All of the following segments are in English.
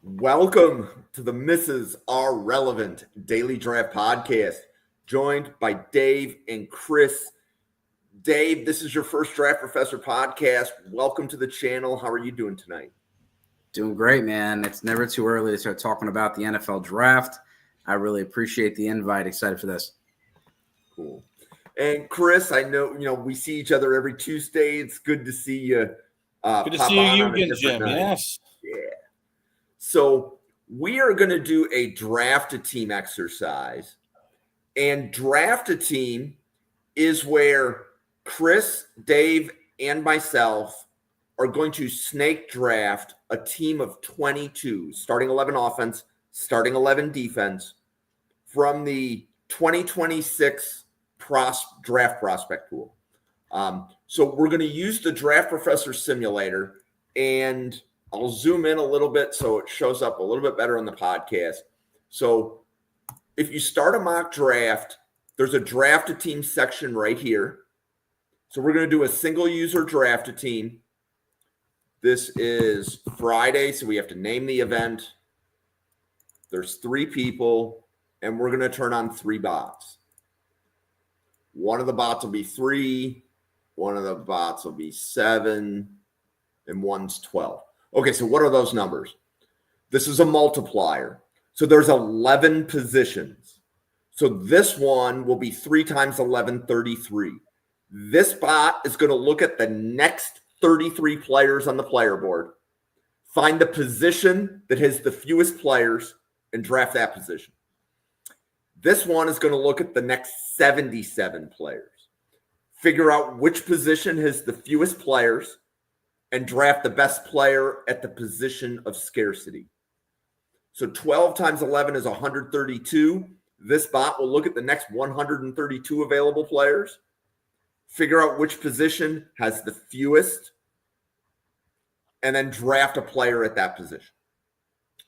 Welcome to the Mrs. Are Relevant Daily Draft Podcast, joined by Dave and Chris. Dave, this is your first Draft Professor podcast. Welcome to the channel. How are you doing tonight? Doing great, man. It's never too early to start talking about the NFL draft. I really appreciate the invite. Excited for this. Cool. And Chris, I know we see each other every Tuesday. It's good to see you. Good to see you again, Jim. Night. Yes. Yeah. So we are going to do a draft a team exercise, and draft a team is where Chris, Dave, and myself are going to snake draft a team of 22, starting 11 offense, starting 11 defense, from the 2026 draft prospect pool. So we're going to use the Draft Professor Simulator, and I'll zoom in a little bit so it shows up a little bit better on the podcast. So if you start a mock draft, there's a draft a team section right here. So we're going to do a single user draft a team. This is Friday, so we have to name the event. There's 3 people, and we're going to turn on 3 bots. One of the bots will be 3, one of the bots will be 7, and one's 12. Okay, so what are those numbers? This is a multiplier. So there's 11 positions. So this one will be 3 times 11, 33. This bot is going to look at the next 33 players on the player board, find the position that has the fewest players, and draft that position. This one is going to look at the next 77 players, figure out which position has the fewest players, and draft the best player at the position of scarcity. So 12 times 11 is 132. This bot will look at the next 132 available players, figure out which position has the fewest, and then draft a player at that position.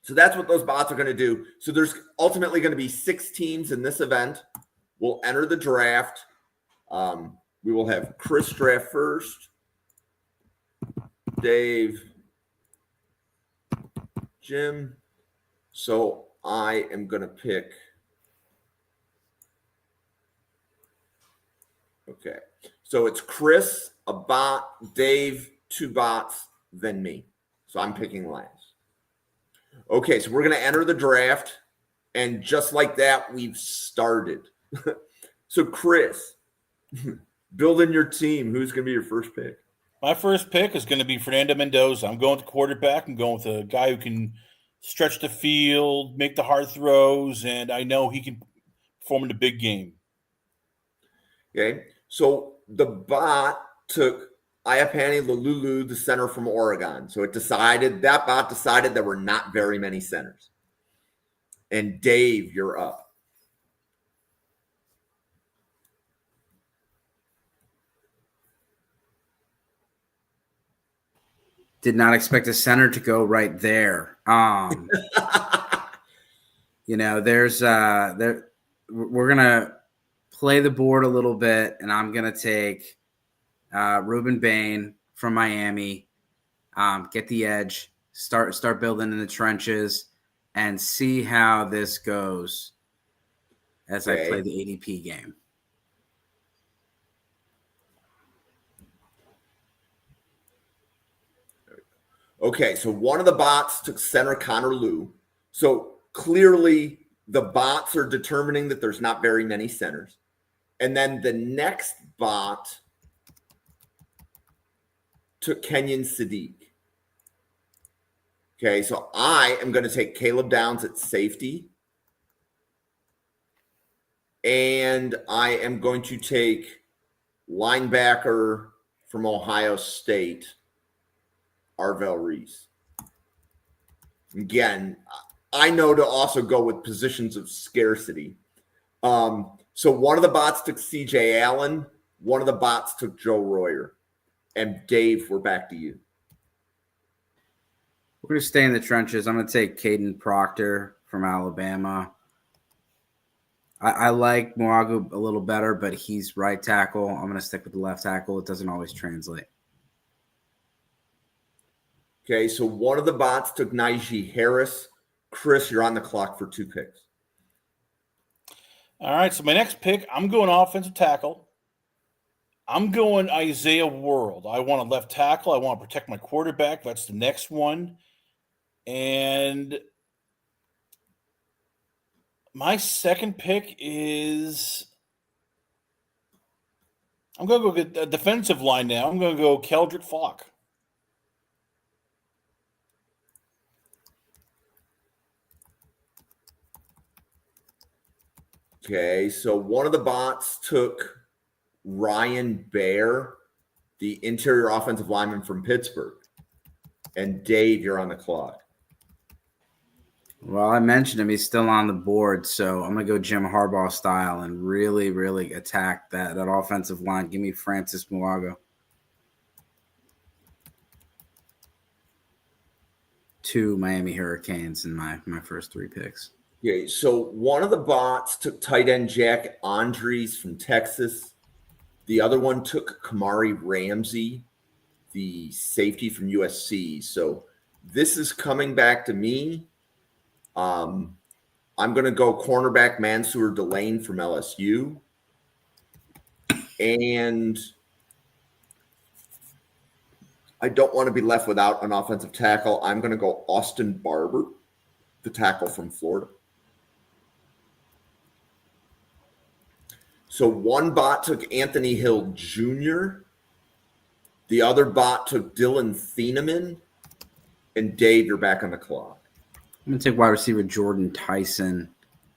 So that's what those bots are going to do. So there's ultimately going to be 6 teams in this event. We'll enter the draft. We will have Chris draft first, Dave, Jim. So I am going to pick. Okay. So it's Chris, a bot, Dave, 2 bots, then me. So I'm picking last. Okay. So we're going to enter the draft. And just like that, we've started. So Chris, building your team, who's going to be your first pick? My first pick is going to be Fernando Mendoza. I'm going to quarterback. I'm going with a guy who can stretch the field, make the hard throws, and I know he can perform in the big game. Okay. So the bot took Iapani Lululu, the center from Oregon. So that bot decided there were not very many centers. And Dave, you're up. Did not expect a center to go right there. There's we're gonna play the board a little bit, and I'm gonna take Ruben Bain from Miami, get the edge, start building in the trenches, and see how this goes as I play the ADP game. Okay, so one of the bots took center Connor Liu. So clearly the bots are determining that there's not very many centers. And then the next bot took Kenyon Sadiq. Okay, so I am going to take Caleb Downs at safety. And I am going to take linebacker from Ohio State, Arvell Reese. Again, I know to also go with positions of scarcity. So one of the bots took CJ Allen. One of the bots took Joe Royer. And Dave, we're back to you. We're going to stay in the trenches. I'm going to take Caden Proctor from Alabama. I like Moagu a little better, but he's right tackle. I'm going to stick with the left tackle. It doesn't always translate. Okay, so one of the bots took Najee Harris. Chris, you're on the clock for 2 picks. All right, so my next pick, I'm going offensive tackle. I'm going Isaiah World. I want a left tackle. I want to protect my quarterback. That's the next one. And my second pick is I'm going to go get a defensive line now. I'm going to go Keldrick Falk. Okay, so one of the bots took Ryan Baer, the interior offensive lineman from Pittsburgh. And Dave, you're on the clock. Well, I mentioned him. He's still on the board, so I'm going to go Jim Harbaugh style and really, really attack that offensive line. Give me Francis Muago. 2 Miami Hurricanes in my first 3 picks. Okay, so one of the bots took tight end Jack Andres from Texas. The other one took Kamari Ramsey, the safety from USC. So this is coming back to me. I'm going to go cornerback Mansour Delane from LSU. And I don't want to be left without an offensive tackle. I'm going to go Austin Barber, the tackle from Florida. So one bot took Anthony Hill Jr. The other bot took Dylan Thieneman. And Dave, you're back on the clock. I'm going to take wide receiver Jordan Tyson.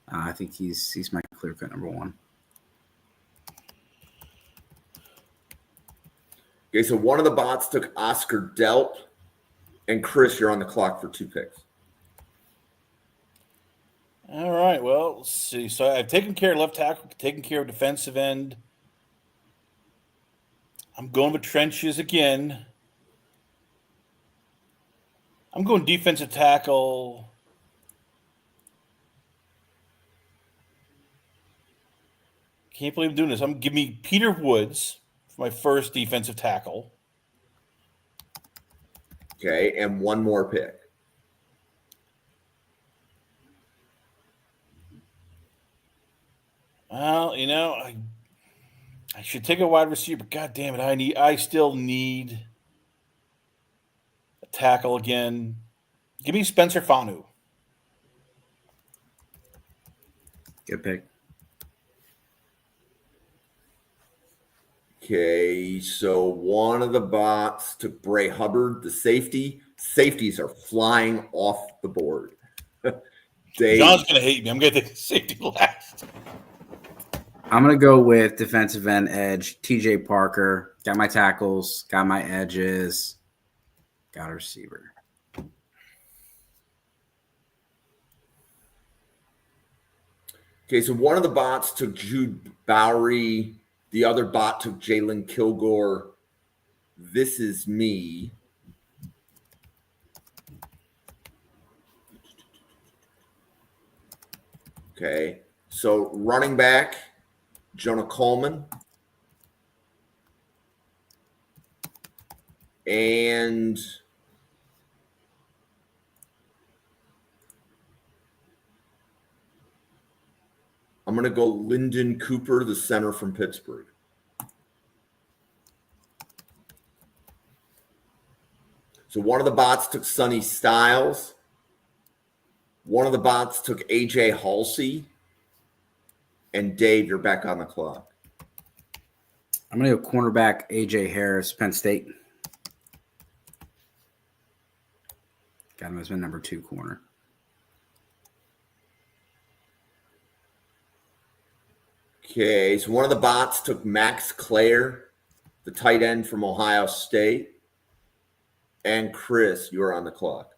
I think he's my clear-cut number 1. Okay, so one of the bots took Oscar Delp. And Chris, you're on the clock for 2 picks. All right, well, let's see. So I've taken care of left tackle, taken care of defensive end. I'm going with trenches again. I'm going defensive tackle. Can't believe I'm doing this. Give me Peter Woods for my first defensive tackle. Okay, and one more pick. Well, I should take a wide receiver. God damn it! I still need a tackle again. Give me Spencer Fanu. Good pick. Okay, so one of the bots took Bray Hubbard, the safety. Safeties are flying off the board. Dave. John's going to hate me. I'm going to take safety last. I'm going to go with defensive end edge, TJ Parker. Got my tackles, got my edges, got a receiver. Okay, so one of the bots took Jude Bowery. The other bot took Jalen Kilgore. This is me. Okay, so running back, Jonah Coleman. And I'm going to go Lyndon Cooper, the center from Pittsburgh. So one of the bots took Sonny Styles. One of the bots took A.J. Halsey. And Dave, you're back on the clock. I'm going to go cornerback A.J. Harris, Penn State. Got him as my number 2 corner. Okay, so one of the bots took Max Clare, the tight end from Ohio State. And Chris, you're on the clock.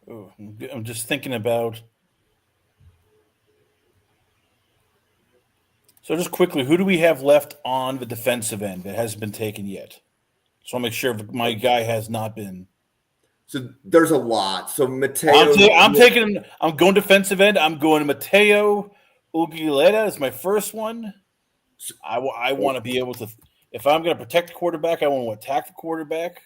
Oh, I'm just thinking about. So just quickly, who do we have left on the defensive end that hasn't been taken yet? So I'll make sure my guy has not been. So there's a lot. So Mateo. I'm going defensive end. I'm going to Mateo Uguileta is my first one. I want to be able to, if I'm going to protect the quarterback, I want to attack the quarterback.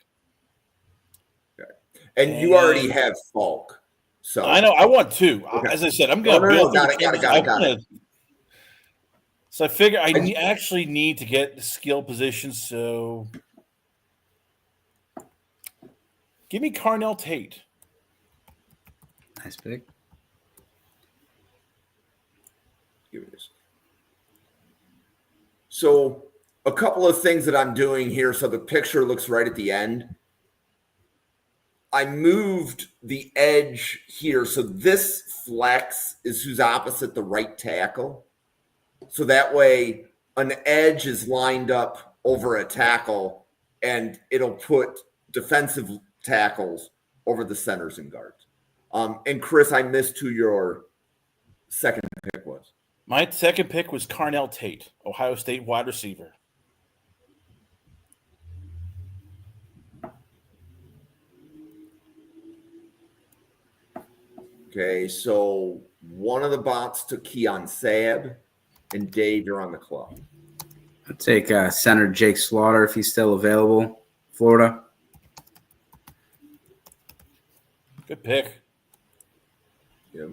And you already have Falk. So I know. I want two. Okay. As I said, I'm going to build. Got it. So I figure I actually need to get the skill position. So give me Carnell Tate. Nice pick. Give me this. So a couple of things that I'm doing here. So the picture looks right at the end. I moved the edge here. So this flex is who's opposite the right tackle. So that way an edge is lined up over a tackle and it'll put defensive tackles over the centers and guards. And Chris, I missed who your second pick was. My second pick was Carnell Tate, Ohio State wide receiver. Okay, so one of the bots took Keon Sabb, and Dave, you're on the clock. I'll take center Jake Slaughter if he's still available. Florida. Good pick. Yeah.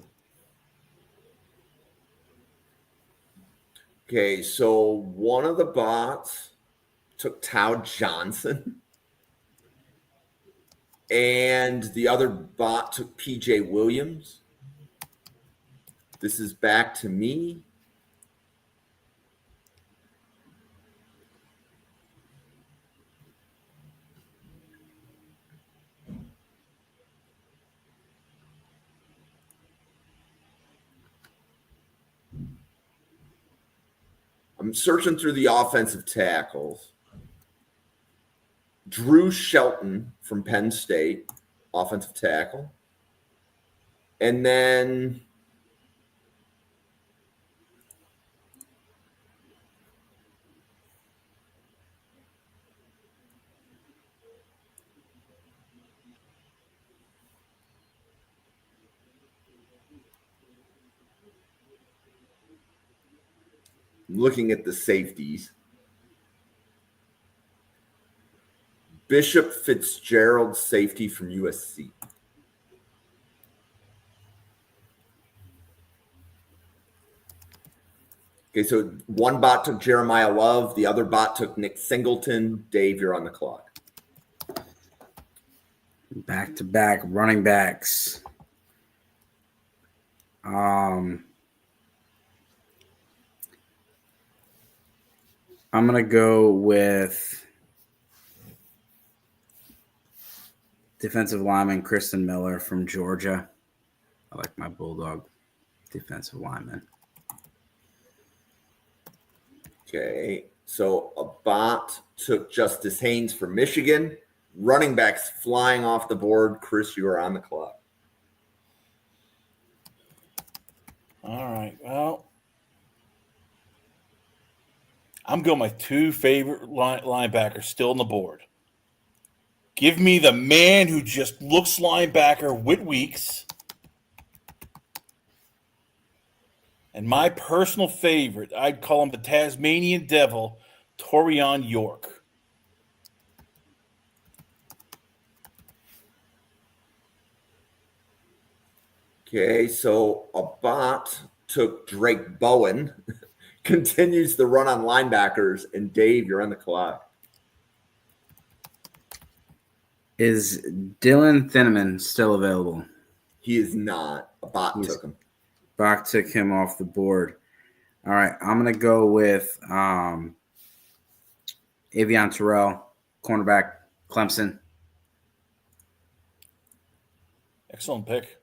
Okay, so one of the bots took Tao Johnson, and the other bot took PJ Williams. This is back to me. I'm searching through the offensive tackles. Drew Shelton from Penn State, offensive tackle. And then looking at the safeties. Bishop Fitzgerald, safety from USC. Okay, so one bot took Jeremiah Love. The other bot took Nick Singleton. Dave, you're on the clock. Back-to-back running backs. I'm going to go with defensive lineman Kristen Miller from Georgia. I like my Bulldog defensive lineman. Okay, so a bot took Justice Haynes from Michigan. Running backs flying off the board. Chris, you are on the clock. All right. Well, I'm going my two favorite linebackers still on the board. Give me the man who just looks linebacker, Whit Weeks. And my personal favorite, I'd call him the Tasmanian Devil, Torian York. Okay, so a bot took Drake Bowen, continues the run on linebackers, and Dave, you're on the clock. Is Dylan Thieneman still available? He is not. A bot took him. Bach took him off the board. All right, I'm going to go with Avion Terrell, cornerback, Clemson. Excellent pick.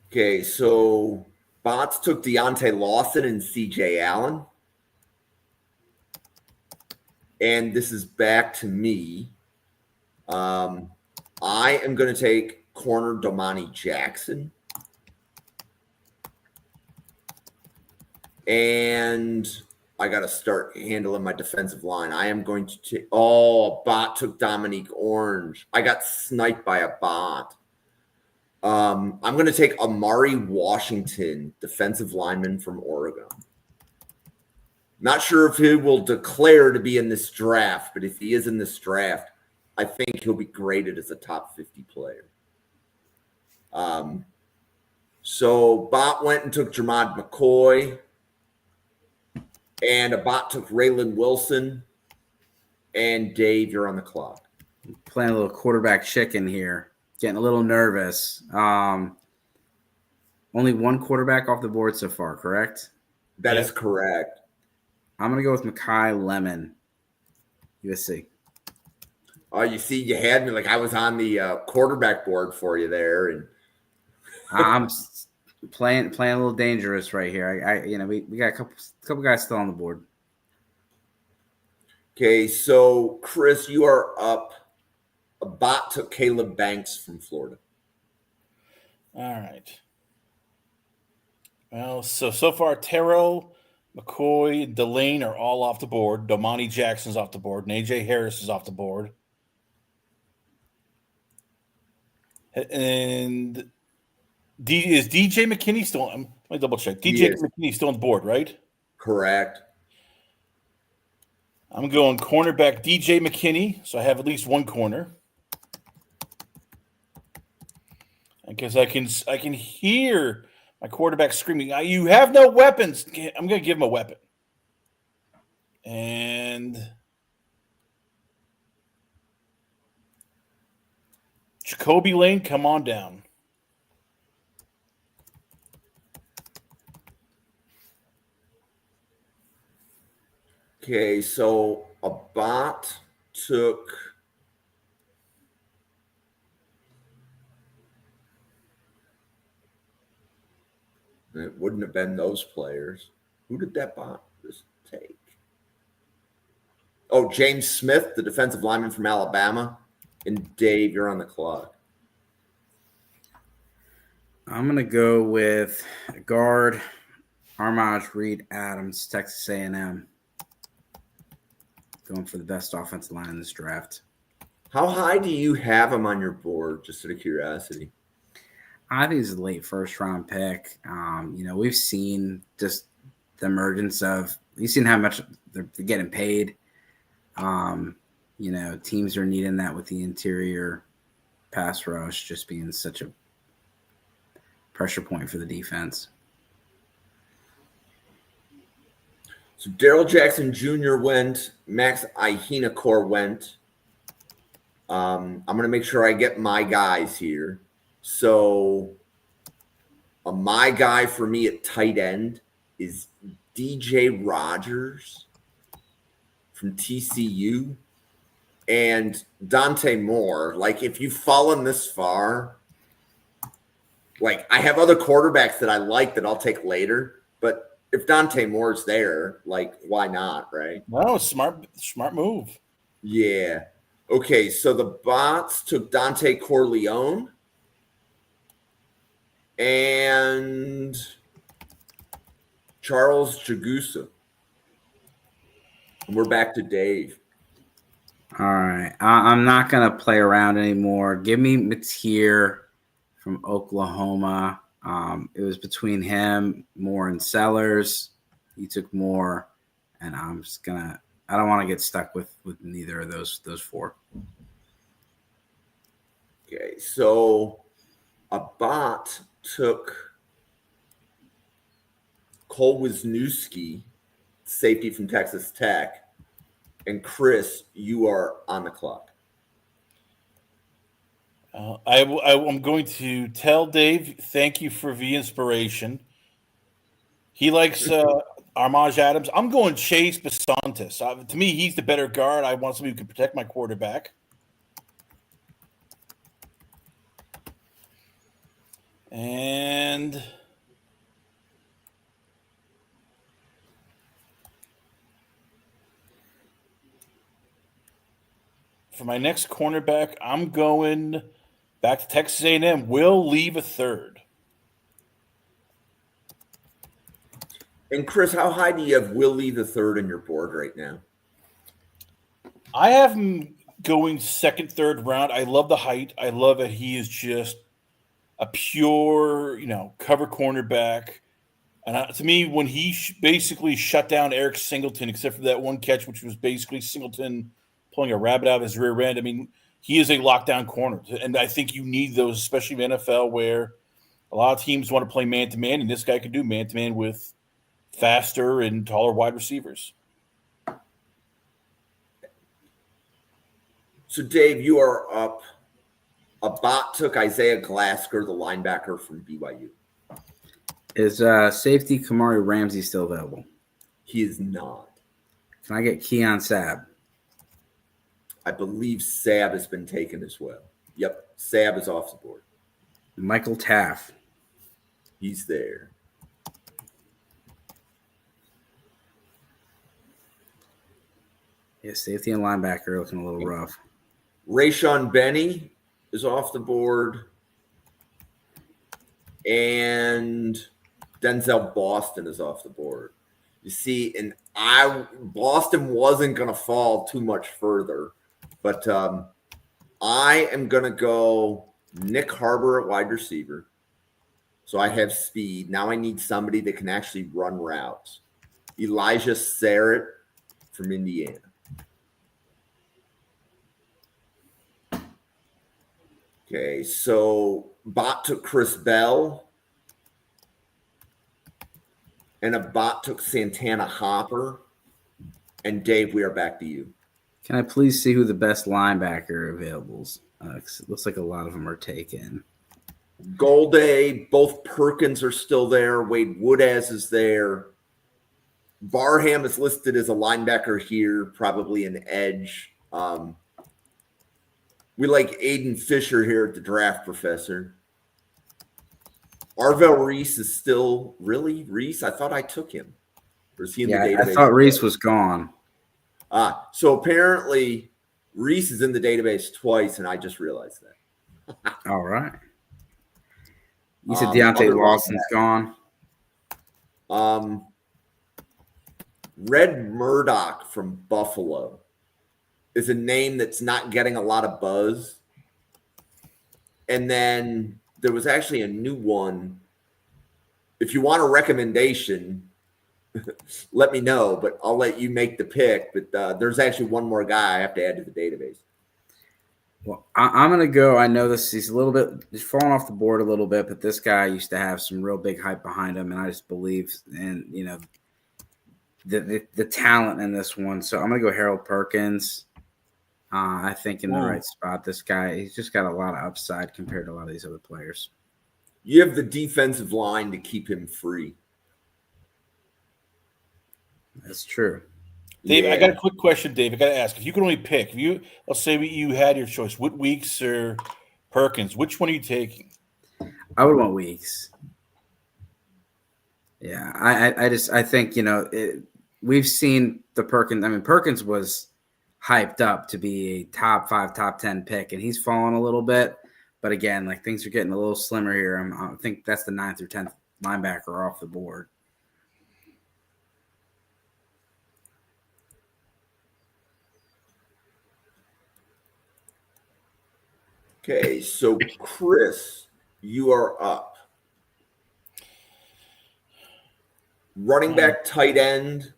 Okay, so bots took Deontay Lawson and CJ Allen. And this is back to me. I am going to take corner Domani Jackson. And I got to start handling my defensive line. I am going to take – a bot took Dominique Orange. I got sniped by a bot. I'm going to take Amari Washington, defensive lineman from Oregon. Not sure if he will declare to be in this draft, but if he is in this draft, I think he'll be graded as a top 50 player. So Bot went and took Jermod McCoy, and a Bot took Raylan Wilson, and Dave, you're on the clock. Playing a little quarterback chicken here, getting a little nervous. Only one quarterback off the board so far, correct? That is correct. I'm going to go with Makai Lemon, USC. Oh, you see, you had me like I was on the quarterback board for you there, and I'm playing a little dangerous right here. We got a couple guys still on the board. Okay, so Chris, you are up. A Bot took Caleb Banks from Florida. All right. Well, so far, Terrell, McCoy, Delane are all off the board. Domani Jackson's off the board. And AJ Harris is off the board. And is DJ McKinney still? Let me double check. DJ McKinney still on the board, right? Correct. I'm going cornerback DJ McKinney, so I have at least one corner. Because I can hear my quarterback screaming, "You have no weapons." I'm going to give him a weapon. And Jacoby Lane, come on down. Okay, so a Bot took it wouldn't have been those players. Who did that Bot just take? Oh, James Smith, the defensive lineman from Alabama. And Dave, you're on the clock. I'm going to go with guard Armaj Reed Adams, Texas A&M. Going for the best offensive line in this draft. How high do you have him on your board, just out of curiosity? I think he's a late first-round pick. We've seen just the emergence of – we've seen how much they're getting paid. Teams are needing that with the interior pass rush just being such a pressure point for the defense. So Daryl Jackson Jr. went. Max Ihenekor went. I'm going to make sure I get my guys here. So my guy for me at tight end is DJ Rogers from TCU and Dante Moore. Like, if you've fallen this far, like, I have other quarterbacks that I like that I'll take later, but if Dante Moore's there, like, why not, right? No, smart move. Yeah. Okay, so the Bots took Dante Corleone and Charles Jagusa. And we're back to Dave. All right. I'm not going to play around anymore. Give me Mateer from Oklahoma. It was between him, Moore, and Sellers. He took Moore, and I'm just going to – I don't want to get stuck with neither of those four. Okay, so a Bot took Cole Wisniewski, safety from Texas Tech. And Chris, you are on the clock. I'm going to tell Dave, thank you for the inspiration. He likes Armaj Adams. I'm going Chase Basantis. To me, he's the better guard. I want somebody who can protect my quarterback. And for my next cornerback, I'm going back to Texas A&M. Will leave a third. And Chris, how high do you have Willie the third in your board right now? I have him going second, third round. I love the height. I love that he is just a pure, cover cornerback. And to me, when he basically shut down Eric Singleton, except for that one catch, which was basically Singleton pulling a rabbit out of his rear end, I mean, he is a lockdown corner. And I think you need those, especially in the NFL, where a lot of teams want to play man-to-man, and this guy can do man-to-man with faster and taller wide receivers. So, Dave, you are up. A bot took Isaiah Glasker, the linebacker from BYU. Is safety Kamari Ramsey still available? He is not. Can I get Keon Sabb? I believe Sabb has been taken as well. Yep, Sabb is off the board. Michael Taff. He's there. Yeah, safety and linebacker looking a little rough. Rayshon Benny is off the board. And Denzel Boston is off the board. You see, and Boston wasn't going to fall too much further, but I am going to go Nick Harbor at wide receiver. So I have speed. Now I need somebody that can actually run routes. Elijah Sarrett from Indiana. Okay, so bot took Chris Bell. And a bot took Santana Hopper. And Dave, we are back to you. Can I please see who the best linebacker available is? It looks like a lot of them are taken. Golday, both Perkins are still there. Wade Woodaz is there. Barham is listed as a linebacker here, probably an edge. We like Aiden Fisher here at the draft, Professor. Arvell Reese is still really Reese. I thought I took him. Or is he in the database? I thought Reese was gone. So apparently Reese is in the database twice, and I just realized that. All right. You said Deontay Lawson's gone. Red Murdoch from Buffalo is a name that's not getting a lot of buzz. And then there was actually a new one. If you want a recommendation, let me know, but I'll let you make the pick. But there's actually one more guy I have to add to the database. Well, I'm going to go. I know he's fallen off the board a little bit, but this guy used to have some real big hype behind him, and I just believe in, the talent in this one. So I'm going to go Harold Perkins. I think in the right spot. This guy, he's just got a lot of upside compared to a lot of these other players. You have the defensive line to keep him free. That's true. Dave, I got a quick question, Dave. I got to ask. If you could only pick, let's say you had your choice, Weeks or Perkins, which one are you taking? I would want Weeks. Yeah, I think, we've seen the Perkins. I mean, Perkins was hyped up to be a top 5, top 10 pick, and he's fallen a little bit. But again, things are getting a little slimmer here. I think that's the 9th or 10th linebacker off the board. Okay, so Chris, you are up. Running back, tight end,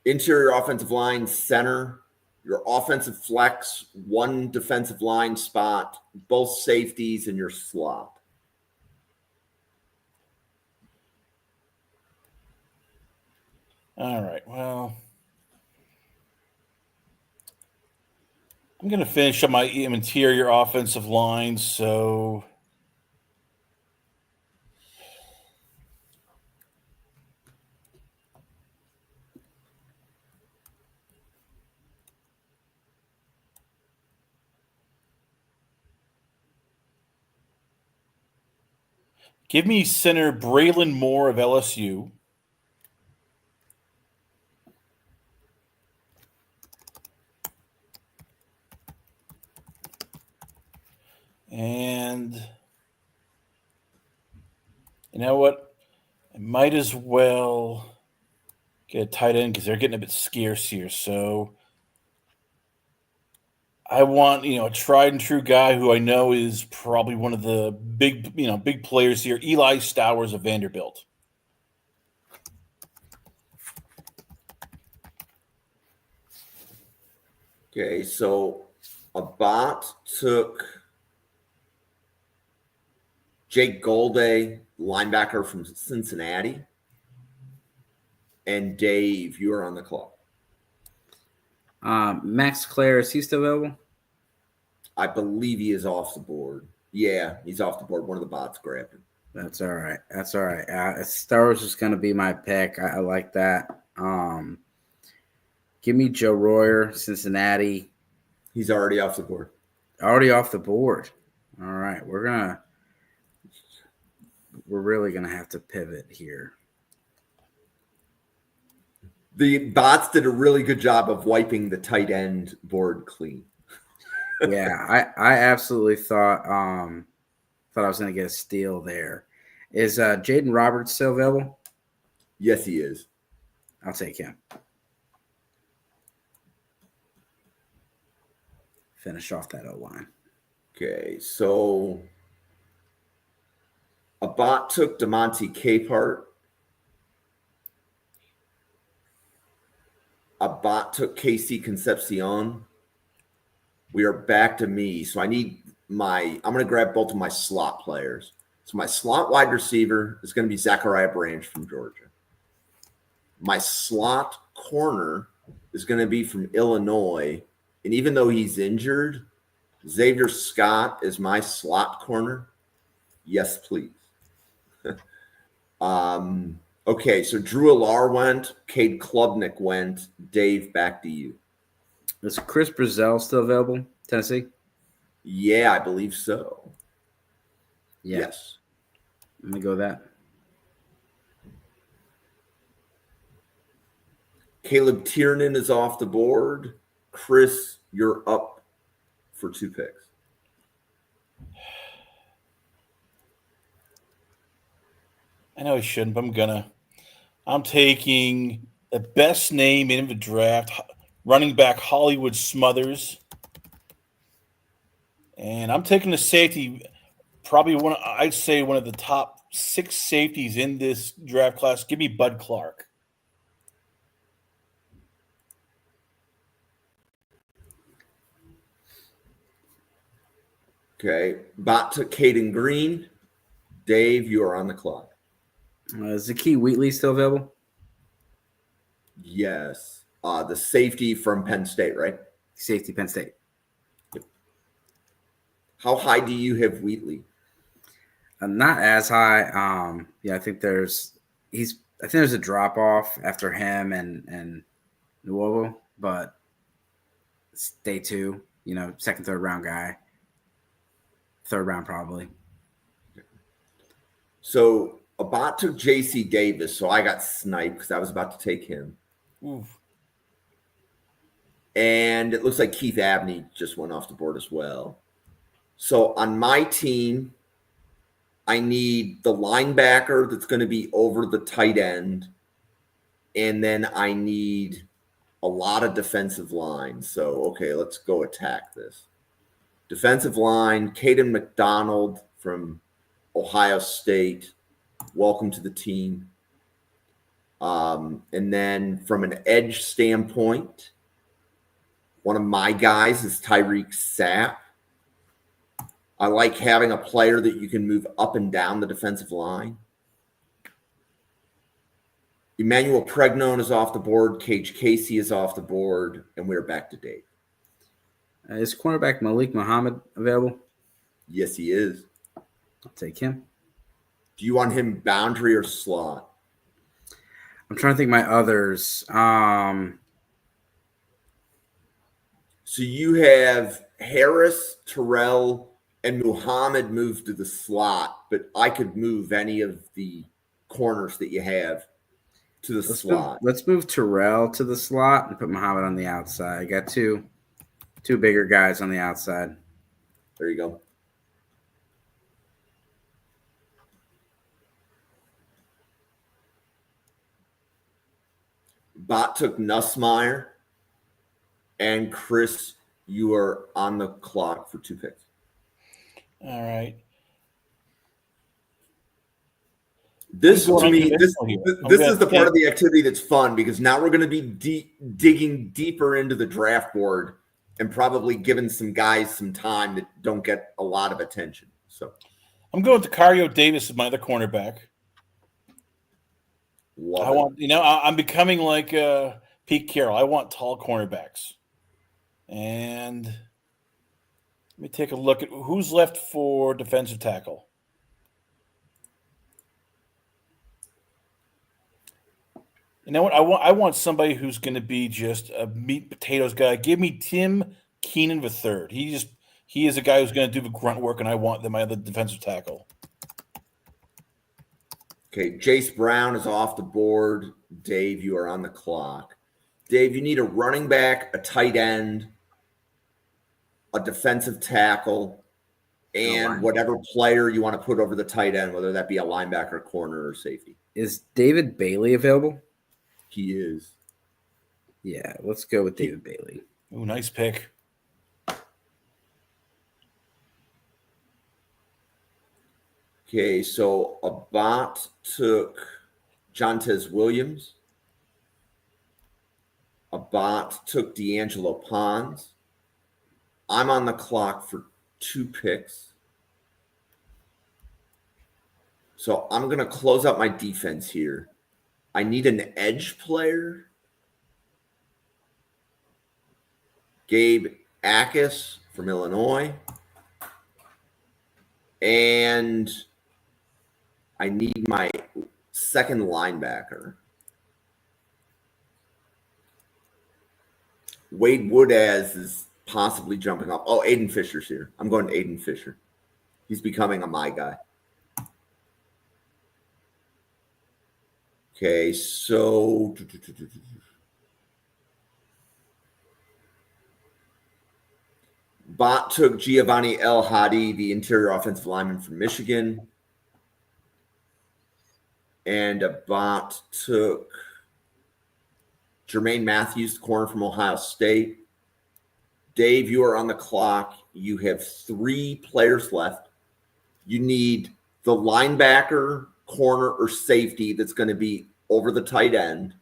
interior offensive line, center, your offensive flex, one defensive line spot, both safeties, and your slot. All right, well, I'm going to finish up my interior offensive line, so give me center Braylon Moore of LSU. And you know what? I might as well get a tight end because they're getting a bit scarce here. So I want, a tried and true guy who I know is probably one of the big players here, Eli Stowers of Vanderbilt. Okay, so a bot took Jake Golday, linebacker from Cincinnati. And Dave, you are on the clock. Max Clare, is he still available? I believe he is off the board. Yeah, he's off the board. One of the bots grabbed him. That's all right. That's all right. Star Wars is going to be my pick. I like that. Give me Joe Royer, Cincinnati. He's already off the board. Already off the board. All right. We're really going to have to pivot here. The bots did a really good job of wiping the tight end board clean. Yeah, I absolutely thought I was going to get a steal there. Is Jaden Roberts still available? Yes, he is. I'll take him. Finish off that O-line. Okay, so a bot took DeMonte Capehart. A bot took KC Concepcion. We are back to me. So I'm going to grab both of my slot players. So my slot wide receiver is going to be Zachariah Branch from Georgia. My slot corner is going to be from Illinois. And even though he's injured, Xavier Scott is my slot corner. Yes, please. Okay, so Drew Alar went. Cade Klubnik went. Dave, back to you. Is Chris Brazell still available? Tennessee? Yeah, I believe so. Yeah. Yes. Let me go with that. Caleb Tiernan is off the board. Chris, you're up for 2 picks. I know I shouldn't, but I'm gonna. I'm taking the best name in the draft, running back Hollywood Smothers. And I'm taking the safety, probably I'd say one of the top 6 safeties in this draft class. Give me Bud Clark. Okay. Bot took Caden Green. Dave, you are on the clock. Is Zakee Wheatley still available? Yes. The safety from Penn State, right? Safety, Penn State. How high do you have Wheatley? Not as high. Yeah, I think there's a drop off after him and Nuovo, but it's day 2. Second, third round guy. Third round probably. So a bot took J.C. Davis, so I got sniped because I was about to take him. Oof. And it looks like Keith Abney just went off the board as well. So on my team, I need the linebacker that's going to be over the tight end. And then I need a lot of defensive line. So, okay, let's go attack this. Defensive line, Caden McDonald from Ohio State. Welcome to the team. And then from an edge standpoint, one of my guys is Tyreek Sapp. I like having a player that you can move up and down the defensive line. Emmanuel Pregnon is off the board. Cage Casey is off the board. And we're back to Dave. Is cornerback Malik Muhammad available? Yes, he is. I'll take him. Do you want him boundary or slot? I'm trying to think my others. So you have Harris, Terrell, and Muhammad moved to the slot, but I could move any of the corners that you have to the slot. Let's move Terrell to the slot and put Muhammad on the outside. I got two bigger guys on the outside. There you go. Bot took Nussmeier, and Chris, you are on the clock for 2 picks. All right. This I'm to going me, this unconventional here. I'm this gonna is the take- part of the activity that's fun because now we're going to be digging deeper into the draft board and probably giving some guys some time that don't get a lot of attention. So I'm going to Cario Davis as my other cornerback. love I it. want, I'm becoming like Pete Carroll. I want tall cornerbacks. And let me take a look at who's left for defensive tackle. You know what? I want somebody who's going to be just a meat and potatoes guy. Give me Tim Keenan III. He is a guy who's going to do the grunt work, and I want my other defensive tackle. Okay, Jace Brown is off the board. Dave, you are on the clock. Dave, you need a running back, a tight end, a defensive tackle, and whatever player you want to put over the tight end, whether that be a linebacker, corner, or safety. Is David Bailey available? He is. Yeah, let's go with David Bailey. Ooh, nice pick. Okay, so Abbott took Jontez Williams. Abbott took D'Angelo Pons. I'm on the clock for 2 picks. So I'm going to close out my defense here. I need an edge player. Gabe Akis from Illinois. And I need my second linebacker. Wade Woodaz is possibly jumping up. Oh, Aiden Fisher's here. I'm going to Aiden Fisher. He's becoming a my guy. Okay, so Bot took Giovanni El Hadi, the interior offensive lineman from Michigan. And a Bot took Jermaine Matthews, the corner from Ohio State. Dave, you are on the clock. You have 3 players left. You need the linebacker, corner, or safety that's going to be over the tight end.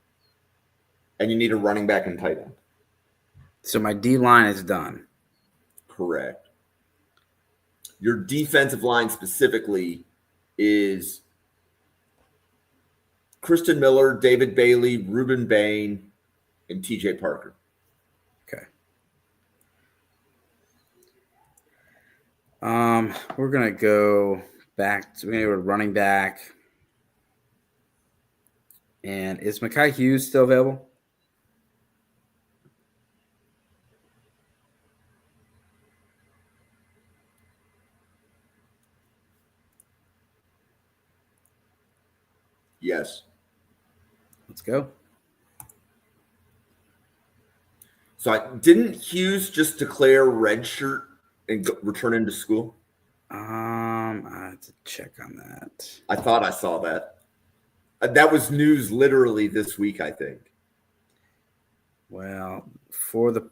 And you need a running back and tight end. So my D line is done. Correct. Your defensive line specifically is Kristen Miller, David Bailey, Ruben Bain, and TJ Parker. Okay. We're gonna go back to running back. And is Mekhi Hughes still available? Yes. Let's go. So didn't Hughes just declare redshirt and return into school? I have to check on that. I thought I saw that. That was news literally this week, I think. Well, let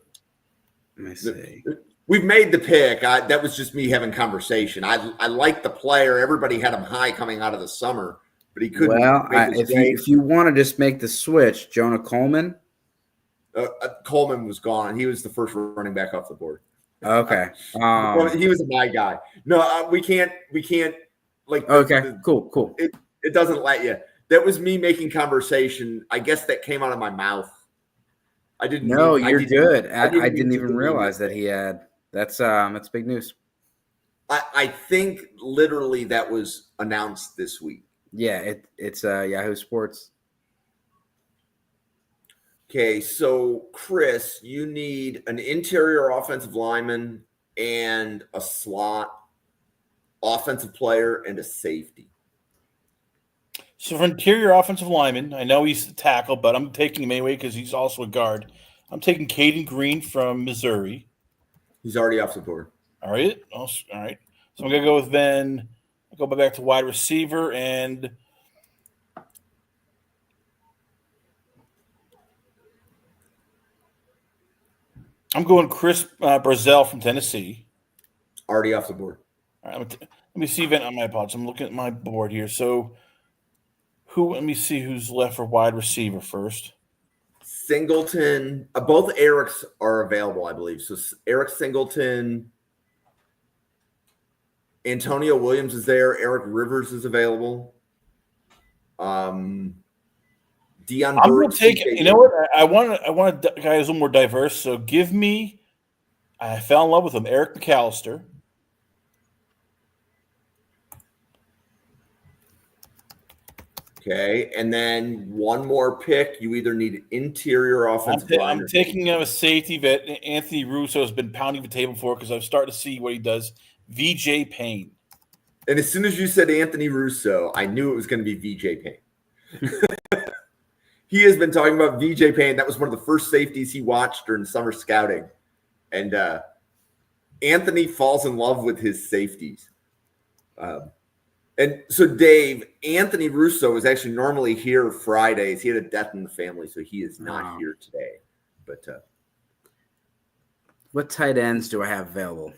me see. We've made the pick. That was just me having conversation. I like the player. Everybody had him high coming out of the summer, but he couldn't. Well, if you want to just make the switch, Jonah Coleman. Coleman was gone. He was the first running back off the board. Okay. He was my guy. No, we can't. Like. Okay. Cool. It doesn't let you. That was me making conversation. I guess that came out of my mouth. I didn't. No, you're good. I didn't even delete realize that he had. That's big news. I think literally that was announced this week. Yeah, it's Yahoo Sports. Okay, so Chris, you need an interior offensive lineman and a slot offensive player and a safety. So for interior offensive lineman, I know he's a tackle, but I'm taking him anyway because he's also a guard. I'm taking Caden Green from Missouri. He's already off the board. All right. So I'm going to go with then. I'll go back to wide receiver and I'm going Chris Brazell from Tennessee. Already off the board. All right, let me see. My apologies. I'm looking at my board here. So, let me see who's left for wide receiver first. Singleton. Both Erics are available, I believe. So Eric Singleton, Antonio Williams is there. Eric Rivers is available. Deion I'm going Burks. to take. You know what? I want a guy who's a little more diverse. So give me. I fell in love with him, Eric McAllister. Okay, and then one more pick. You either need interior offensive line. I'm taking a safety that Anthony Russo has been pounding the table for because I've started to see what he does. VJ Payne. And as soon as you said Anthony Russo, I knew it was going to be VJ Payne. He has been talking about VJ Payne. That was one of the first safeties he watched during summer scouting. And Anthony falls in love with his safeties. And so, Dave, Anthony Russo is actually normally here Fridays. He had a death in the family, so he is not here today. But what tight ends do I have available?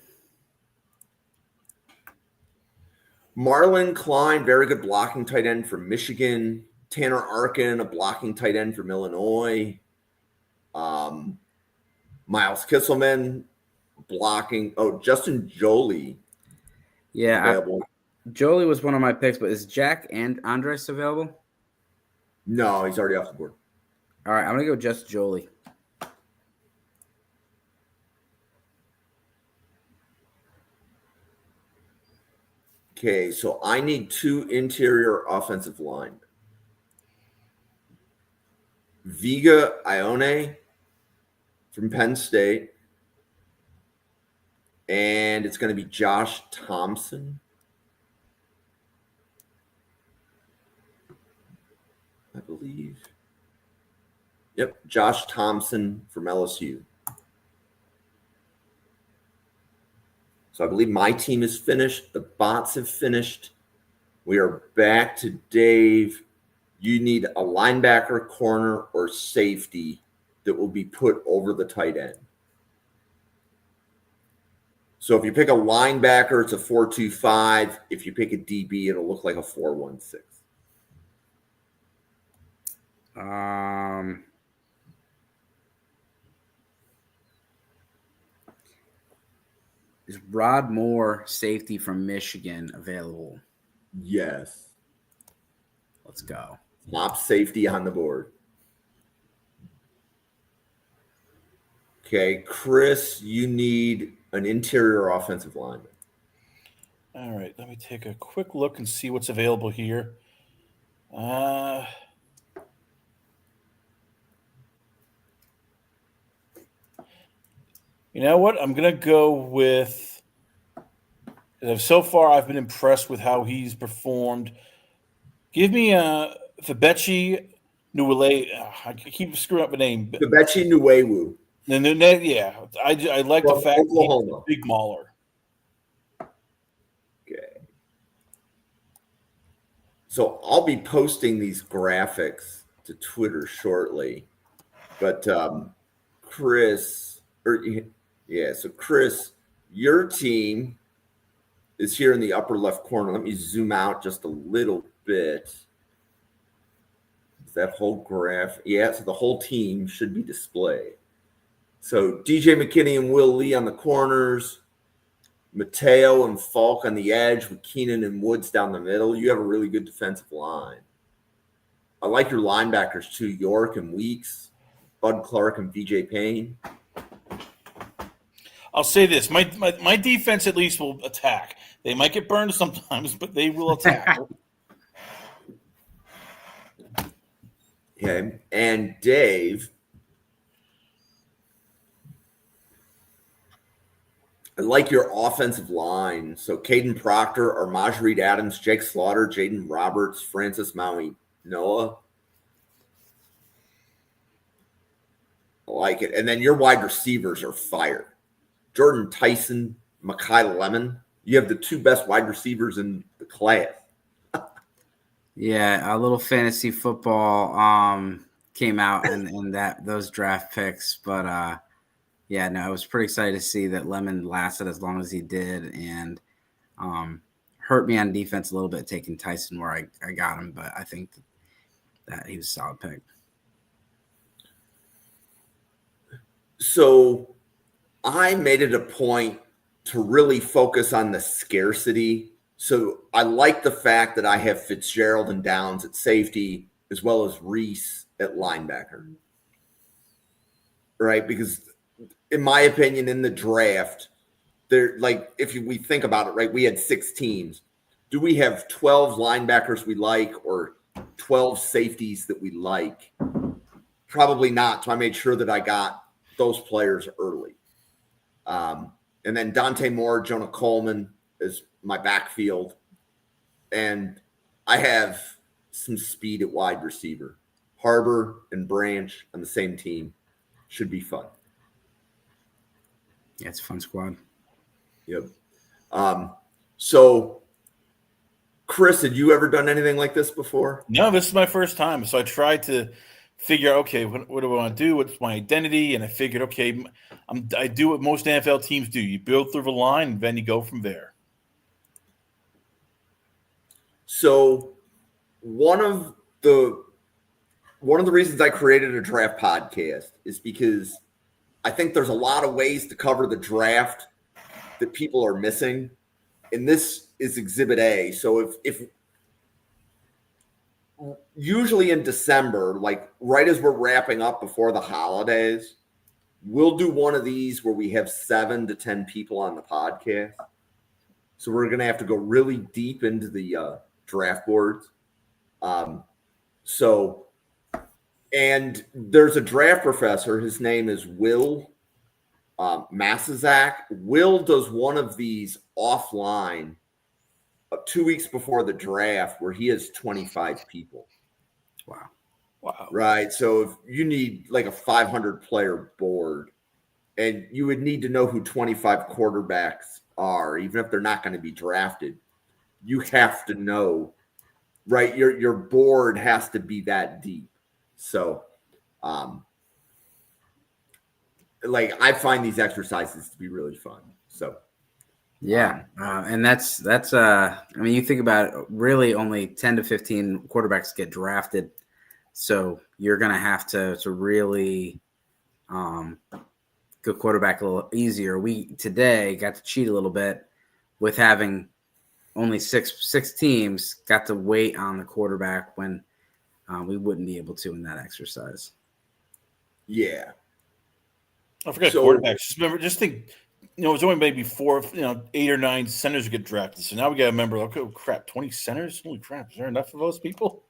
Marlon Klein, very good blocking tight end from Michigan. Tanner Arkin, a blocking tight end from Illinois. Miles Kisselman, blocking. Oh, Justin Jolie. Yeah, Jolie was one of my picks, but is Jack and Andres available? No, he's already off the board. All right, I'm going to go just Jolie. Okay, so I need 2 interior offensive linemen. Viga Ione from Penn State. And it's going to be Josh Thompson. I believe. Yep, Josh Thompson from LSU. So I believe my team is finished. The bots have finished. We are back to Dave. You need a linebacker, corner, or safety that will be put over the tight end. So if you pick a linebacker, it's a 4-2-5. If you pick a DB, it'll look like a 4-1-6. Is Rod Moore, safety from Michigan, available? Yes. Let's go. Top safety on the board. Okay, Chris, you need an interior offensive lineman. All right, let me take a quick look and see what's available here. You know what? I'm going to go with – so far I've been impressed with how he's performed. Give me Fabechi Nuwele. I keep screwing up the name. Fabechi Nuwewu. Yeah, I like the fact Oklahoma. he's a big mauler. Okay. So I'll be posting these graphics to Twitter shortly. But Chris, your team is here in the upper left corner. Let me zoom out just a little bit. That whole graph. Yeah, so the whole team should be displayed. So DJ McKinney and Will Lee on the corners, Mateo and Falk on the edge with Keenan and Woods down the middle. You have a really good defensive line. I like your linebackers too, York and Weeks, Bud Clark and VJ Payne. I'll say this. My defense at least will attack. They might get burned sometimes, but they will attack. Okay. And Dave, I like your offensive line. So Caden Proctor, Armaj Reed Adams, Jake Slaughter, Jaden Roberts, Francis Maui Noah. I like it. And then your wide receivers are fire. Jordan Tyson, Mekhi Lemon. You have the 2 best wide receivers in the class. Yeah, a little fantasy football came out in those draft picks, but Yeah, no, I was pretty excited to see that Lemon lasted as long as he did, and hurt me on defense a little bit taking Tyson where I got him, but I think that he was a solid pick. So I made it a point to really focus on the scarcity. So I like the fact that I have Fitzgerald and Downs at safety as well as Reese at linebacker. Right? Because in my opinion, in the draft, we think about it, right? We had 6 teams. Do we have 12 linebackers we like or 12 safeties that we like? Probably not. So I made sure that I got those players early. And then Dante Moore, Jonah Coleman is my backfield. And I have some speed at wide receiver. Harbor and Branch on the same team. Should be fun. Yeah, it's a fun squad. Yep. So, Chris, had you ever done anything like this before? No, this is my first time. So I tried to figure, okay, what do I want to do? What's my identity? And I figured, okay, I do what most NFL teams do. You build through the line, and then you go from there. So, one of the reasons I created a draft podcast is because I think there's a lot of ways to cover the draft that people are missing. And this is Exhibit A. So if usually in December, like right as we're wrapping up before the holidays, we'll do one of these where we have 7 to 10 people on the podcast. So we're going to have to go really deep into the draft boards. And there's a draft professor. His name is Will Masizak. Will does one of these offline 2 weeks before the draft where he has 25 people. Wow. Right. So if you need like a 500 player board, and you would need to know who 25 quarterbacks are, even if they're not going to be drafted, you have to know, right? Your board has to be that deep. So, I find these exercises to be really fun. So, yeah, and that's I mean, you think about it, really only 10 to 15 quarterbacks get drafted, so you're gonna have to really go quarterback a little easier. We today got to cheat a little bit with having only six teams, got to wait on the quarterback when we wouldn't be able to in that exercise. Yeah. I forgot quarterbacks. Just think, it's only maybe 4, 8 or 9 centers get drafted. So now we got to remember, okay, crap, 20 centers? Holy crap, is there enough of those people?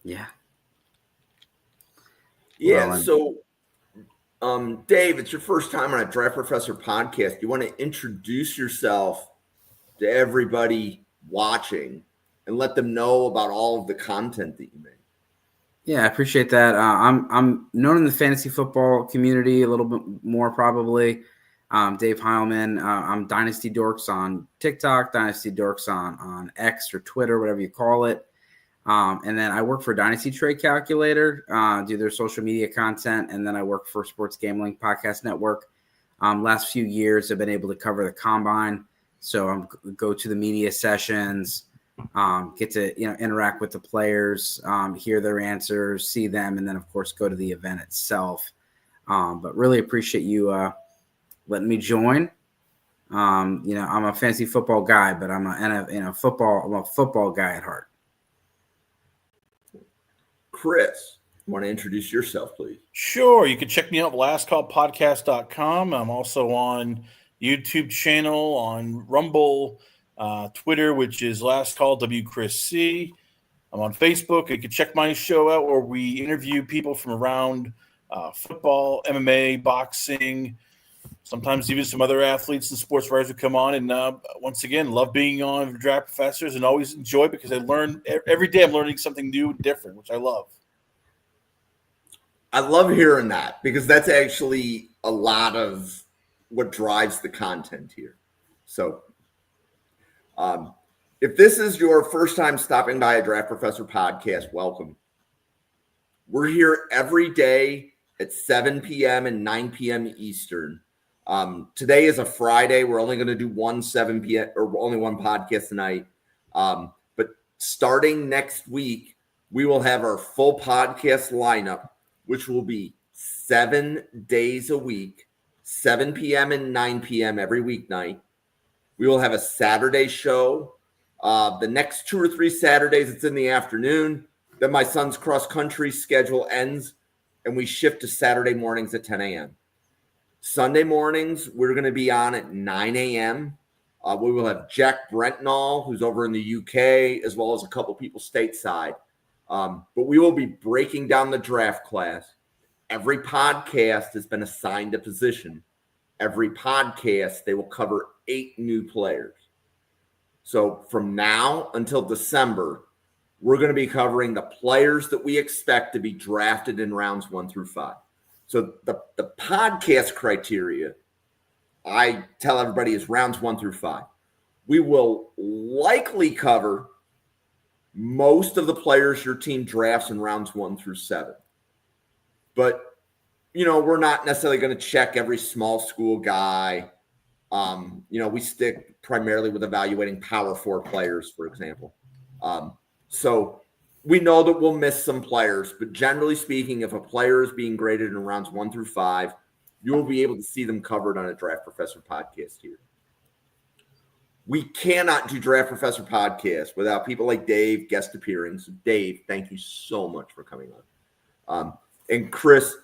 Yeah. Yeah. Well, so, Dave, it's your first time on a Draft Professor podcast. You want to introduce yourself to everybody watching and let them know about all of the content that you make. Yeah, I appreciate that. I'm known in the fantasy football community a little bit more probably. Dave Heilman. I'm Dynasty Dorks on TikTok, Dynasty Dorks on X or Twitter, whatever you call it. And then I work for Dynasty Trade Calculator, do their social media content, and then I work for Sports Gambling Podcast Network. Last few years, I've been able to cover the combine, so I go to the media sessions. Get to interact with the players, hear their answers, see them, and then of course go to the event itself. But really appreciate you letting me join. I'm a fantasy football guy, but I'm a football guy at heart. Chris, you want to introduce yourself, please? Sure. You can check me out at lastcallpodcast.com. I'm also on YouTube channel, on Rumble, Twitter, which is Last Call WChrisC. I'm on Facebook. You can check my show out where we interview people from around football, MMA, boxing, sometimes even some other athletes and sports writers who come on. And once again, love being on Draft Professors and always enjoy because I learn every day. I'm learning something new and different, which I love. I love hearing that because that's actually a lot of what drives the content here. So, if this is your first time stopping by a Draft Professor podcast, welcome. We're here every day at 7 p.m. and 9 p.m. Eastern Today is a Friday. We're only going to do 7 p.m. or only one podcast tonight. But starting next week, we will have our full podcast lineup, which will be 7 days a week, 7 p.m. and 9 p.m. every weeknight. We will have a Saturday show. The next 2 or 3 Saturdays, it's in the afternoon. Then my son's cross-country schedule ends, and we shift to Saturday mornings at 10 a.m. Sunday mornings, we're going to be on at 9 a.m. We will have Jack Brentnall, who's over in the UK, as well as a couple people stateside. But we will be breaking down the draft class. Every podcast has been assigned a position. Every podcast, they will cover 8 new players. So from now until December, we're going to be covering the players that we expect to be drafted in rounds 1 through 5. So the podcast criteria, I tell everybody, is rounds 1 through 5. We will likely cover most of the players your team drafts in rounds 1 through 7. But, we're not necessarily going to check every small school guy. We stick primarily with evaluating Power 4 players, for example. So we know that we'll miss some players, but generally speaking, if a player is being graded in rounds 1 through 5, you will be able to see them covered on a Draft Professor podcast here. We cannot do Draft Professor podcast without people like Dave guest appearing. So Dave, thank you so much for coming on. And Chris,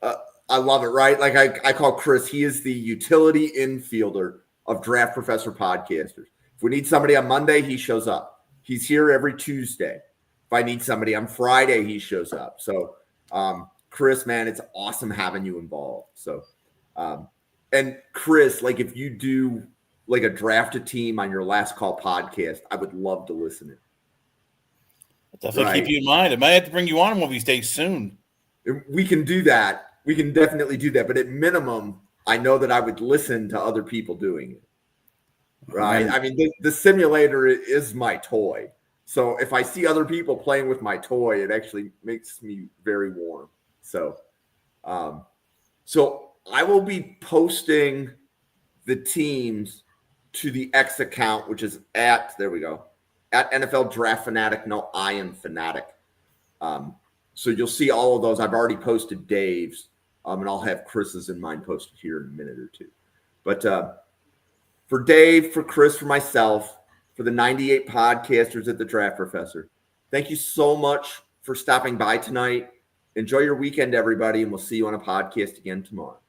I love it, right? Like I call Chris, he is the utility infielder of Draft Professor podcasters. If we need somebody on Monday, he shows up. He's here every Tuesday. If I need somebody on Friday, he shows up. So, Chris, man, it's awesome having you involved. So, and Chris, like if you do like a draft a team on your Last Call podcast, I would love to listen to it. I'll definitely keep you in mind. I might have to bring you on one of these days soon. We can do that. We can definitely do that. But at minimum, I know that I would listen to other people doing it. Right. I mean, the simulator is my toy. So if I see other people playing with my toy, it actually makes me very warm. So, so I will be posting the teams to the X account, which is at NFL Draft Fanatic. No, I am Fanatic. So you'll see all of those. I've already posted Dave's, and I'll have Chris's in mine posted here in a minute or two. But for Dave, for Chris, for myself, for the 98 podcasters at the Draft Professor, thank you so much for stopping by tonight. Enjoy your weekend, everybody, and we'll see you on a podcast again tomorrow.